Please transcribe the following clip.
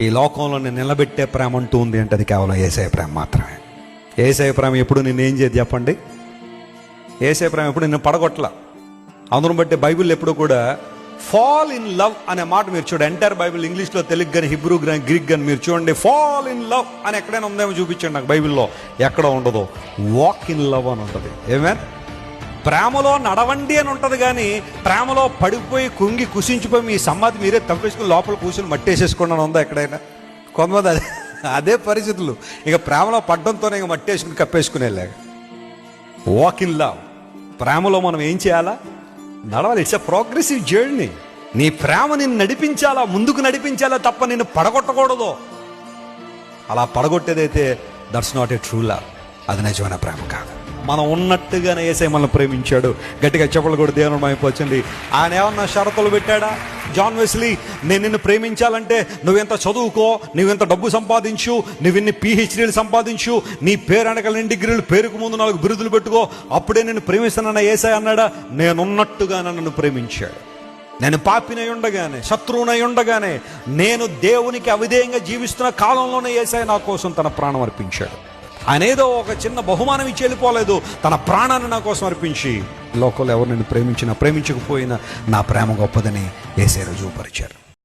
ఈ లోకంలో నేను నిలబెట్టే ప్రేమ అంటూ ఉంది అంటే అది కేవలం యేసయ్య ప్రేమ మాత్రమే. యేసయ్య ప్రేమ ఎప్పుడు నేను ఏం చేయదు చెప్పండి? యేసయ్య ప్రేమ ఎప్పుడు నేను పడగొట్టల. అందును బట్టి బైబిల్ ఎప్పుడు కూడా ఫాల్ ఇన్ లవ్ అనే మాట మీరు చూడండి. ఎంటైర్ బైబిల్ ఇంగ్లీష్లో, తెలుగు కానీ, హిబ్రూ కానీ, గ్రీక్ కానీ మీరు చూడండి. ఫాల్ ఇన్ లవ్ అని ఎక్కడైనా ఉందేమో చూపించండి నాకు. బైబిల్లో ఎక్కడ ఉండదు. వాక్ ఇన్ లవ్ అని ఉంటుంది. ఏమేన్ ప్రేమలో నడవండి అని ఉంటుంది, కానీ ప్రేమలో పడిపోయి కుంగి కుసించిపోయి మీ సమాధి మీరే తప్పేసుకుని లోపల కూర్చుని మట్టేసేసుకోండి అని ఉందా ఎక్కడైనా? కొంతమంది అదే పరిస్థితులు. ఇక ప్రేమలో పడ్డంతోనే ఇక మట్టేసుకుని కప్పేసుకునేలాగా. Walk in love. ప్రేమలో మనం ఏం చేయాలా? నడవాలి. It's a progressive journey. నీ ప్రేమ నిన్ను నడిపించాలా, ముందుకు నడిపించాలా తప్ప నిన్ను పడగొట్టకూడదు. అలా పడగొట్టేదైతే that's not a true love. అది నిజమైన ప్రేమ కాదు. మనం ఉన్నట్టుగానే యేసయ్య మనల్ని ప్రేమించాడు. గట్టిగా చెప్పలు కూడా దేవుని మహిమపరచండి. ఆయన ఏమన్నా షరతులు పెట్టాడా? జాన్ వెస్లీ, నేను నిన్ను ప్రేమించాలంటే నువ్వెంత చదువుకో, నువ్వెంత డబ్బు సంపాదించు, నువ్వెన్ని PhDలు సంపాదించు, నీ పేరు వెనకాల డిగ్రీలు, పేరుకు ముందు 4 బిరుదులు పెట్టుకో, అప్పుడే నేను ప్రేమిస్తానన్న యేసయ్య అన్నాడా? నేనున్నట్టుగానే నన్ను ప్రేమించాడు. నేను పాపినై ఉండగానే, శత్రువునై ఉండగానే, నేను దేవునికి అవిధేయంగా జీవిస్తున్న కాలంలోనే యేసయ్య నా కోసం తన ప్రాణం అర్పించాడు. ఆయన ఏదో ఒక చిన్న బహుమానం ఇచ్చి వెళ్ళిపోలేదు. తన ప్రాణాన్ని నా కోసం అర్పించి, లోకంలో ఎవరు నిన్ను ప్రేమించినా ప్రేమించకపోయినా నా ప్రేమ గొప్పదని యేసయ్య రుజువుపరిచారు.